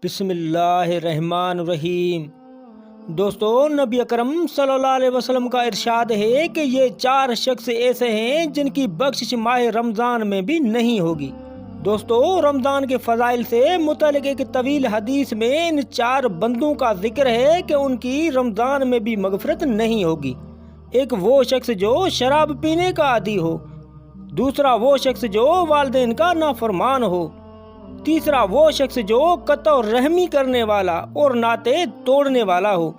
بسم اللہ الرحمن الرحیم۔ دوستو، نبی اکرم صلی اللہ علیہ وسلم کا ارشاد ہے کہ یہ 4 شخص ایسے ہیں جن کی بخشش ماہ رمضان میں بھی نہیں ہوگی۔ دوستو، رمضان کے فضائل سے متعلق ایک طویل حدیث میں ان 4 بندوں کا ذکر ہے کہ ان کی رمضان میں بھی مغفرت نہیں ہوگی۔ ایک وہ شخص جو شراب پینے کا عادی ہو، دوسرا وہ شخص جو والدین کا نافرمان ہو، تیسرا وہ شخص جو قطع رحمی کرنے والا اور ناطے توڑنے والا ہو،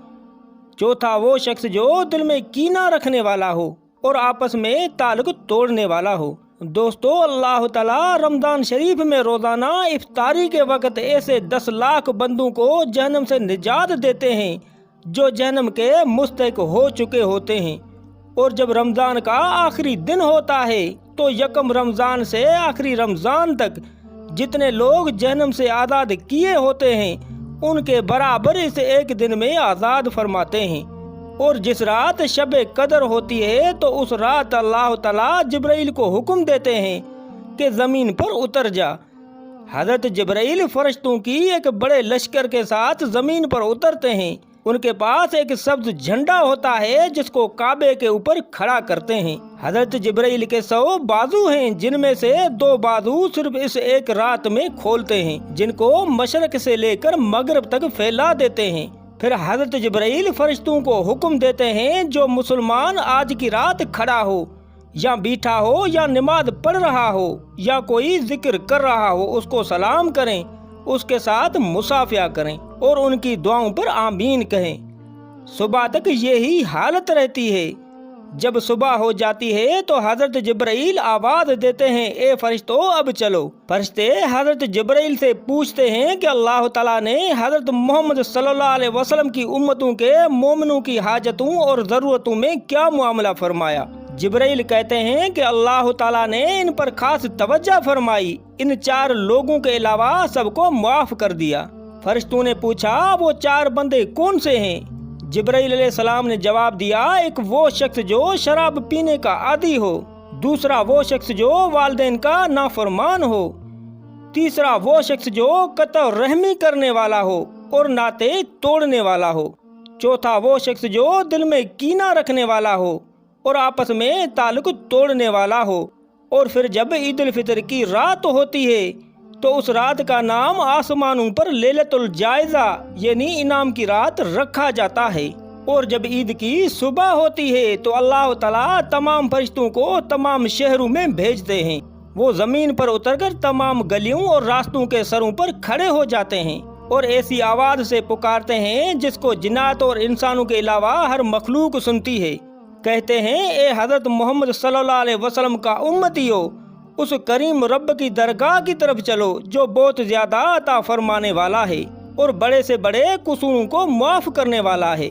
چوتھا وہ شخص جو دل میں کینہ رکھنے والا ہو اور آپس میں تعلق توڑنے والا ہو۔ دوستو، اللہ تعالیٰ رمضان شریف میں روزانہ افطاری کے وقت ایسے 10 لاکھ بندوں کو جہنم سے نجات دیتے ہیں جو جہنم کے مستحق ہو چکے ہوتے ہیں۔ اور جب رمضان کا آخری دن ہوتا ہے تو یکم رمضان سے آخری رمضان تک جتنے لوگ جہنم سے آزاد کیے ہوتے ہیں ان کے برابر اسے ایک دن میں آزاد فرماتے ہیں۔ اور جس رات شب قدر ہوتی ہے تو اس رات اللہ تعالیٰ جبرائیل کو حکم دیتے ہیں کہ زمین پر اتر جا۔ حضرت جبرائیل فرشتوں کی ایک بڑے لشکر کے ساتھ زمین پر اترتے ہیں۔ ان کے پاس ایک سبز جھنڈا ہوتا ہے جس کو کعبے کے اوپر کھڑا کرتے ہیں۔ حضرت جبرائیل کے 100 بازو ہیں جن میں سے 2 بازو صرف اس ایک رات میں کھولتے ہیں، جن کو مشرق سے لے کر مغرب تک پھیلا دیتے ہیں۔ پھر حضرت جبرائیل فرشتوں کو حکم دیتے ہیں جو مسلمان آج کی رات کھڑا ہو یا بیٹھا ہو یا نماز پڑھ رہا ہو یا کوئی ذکر کر رہا ہو اس کو سلام کریں، اس کے ساتھ مصافحہ کریں اور ان کی دعاؤں پر آمین کہیں۔ صبح تک یہی حالت رہتی ہے۔ جب صبح ہو جاتی ہے تو حضرت جبرائیل آواز دیتے ہیں، اے فرشتوں اب چلو۔ فرشتے حضرت جبرائیل سے پوچھتے ہیں کہ اللہ تعالیٰ نے حضرت محمد صلی اللہ علیہ وسلم کی امتوں کے مومنوں کی حاجتوں اور ضرورتوں میں کیا معاملہ فرمایا؟ جبرائیل کہتے ہیں کہ اللہ تعالیٰ نے ان پر خاص توجہ فرمائی، ان 4 لوگوں کے علاوہ سب کو معاف کر دیا۔ فرشتوں نے پوچھا، وہ 4 بندے کون سے ہیں؟ جبرائیل علیہ السلام نے جواب دیا، ایک وہ شخص جو شراب پینے کا عادی ہو، دوسرا وہ شخص جو والدین کا نافرمان ہو، تیسرا وہ شخص جو قطع رحمی کرنے والا ہو اور ناطے توڑنے والا ہو، چوتھا وہ شخص جو دل میں کینہ رکھنے والا ہو اور آپس میں تعلق توڑنے والا ہو۔ اور پھر جب عید الفطر کی رات ہوتی ہے تو اس رات کا نام آسمانوں پر لیلۃ الجائزہ یعنی انعام کی رات رکھا جاتا ہے۔ اور جب عید کی صبح ہوتی ہے تو اللہ تعالیٰ تمام فرشتوں کو تمام شہروں میں بھیجتے ہیں۔ وہ زمین پر اتر کر تمام گلیوں اور راستوں کے سروں پر کھڑے ہو جاتے ہیں اور ایسی آواز سے پکارتے ہیں جس کو جنات اور انسانوں کے علاوہ ہر مخلوق سنتی ہے۔ کہتے ہیں، اے حضرت محمد صلی اللہ علیہ وسلم کا امتیو، اس کریم رب کی درگاہ کی طرف چلو جو بہت زیادہ عطا فرمانے والا ہے اور بڑے سے بڑے قصوروں کو معاف کرنے والا ہے۔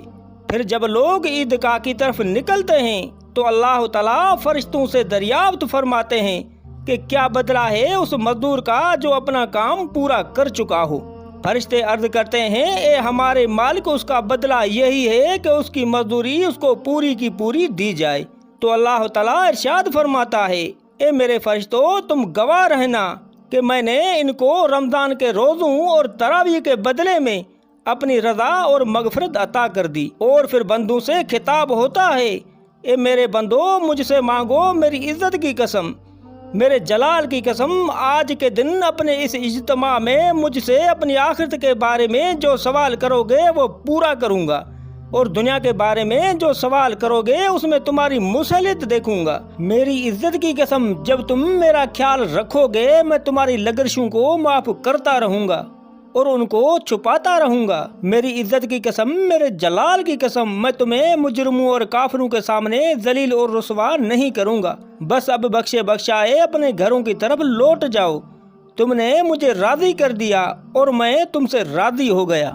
پھر جب لوگ عیدگاہ کی طرف نکلتے ہیں تو اللہ تعالیٰ فرشتوں سے دریافت فرماتے ہیں کہ کیا بدلہ ہے اس مزدور کا جو اپنا کام پورا کر چکا ہو۔ فرشتے عرض کرتے ہیں، اے ہمارے مالک، اس کا بدلہ یہی ہے کہ اس کی مزدوری اس کو پوری کی پوری دی جائے۔ تو اللہ تعالیٰ ارشاد فرماتا ہے، اے میرے فرشتوں، تم گواہ رہنا کہ میں نے ان کو رمضان کے روزوں اور تراویح کے بدلے میں اپنی رضا اور مغفرت عطا کر دی۔ اور پھر بندوں سے خطاب ہوتا ہے، اے میرے بندو، مجھ سے مانگو، میری عزت کی قسم، میرے جلال کی قسم، آج کے دن اپنے اس اجتماع میں مجھ سے اپنی آخرت کے بارے میں جو سوال کرو گے وہ پورا کروں گا، اور دنیا کے بارے میں جو سوال کرو گے اس میں تمہاری مصلحت دیکھوں گا۔ میری عزت کی قسم، جب تم میرا خیال رکھو گے میں تمہاری لغزشوں کو معاف کرتا رہوں گا اور ان کو چھپاتا رہوں گا۔ میری عزت کی قسم، میرے جلال کی قسم، میں تمہیں مجرموں اور کافروں کے سامنے ذلیل اور رسوا نہیں کروں گا۔ بس اب بخشے بخشائے اپنے گھروں کی طرف لوٹ جاؤ، تم نے مجھے راضی کر دیا اور میں تم سے راضی ہو گیا۔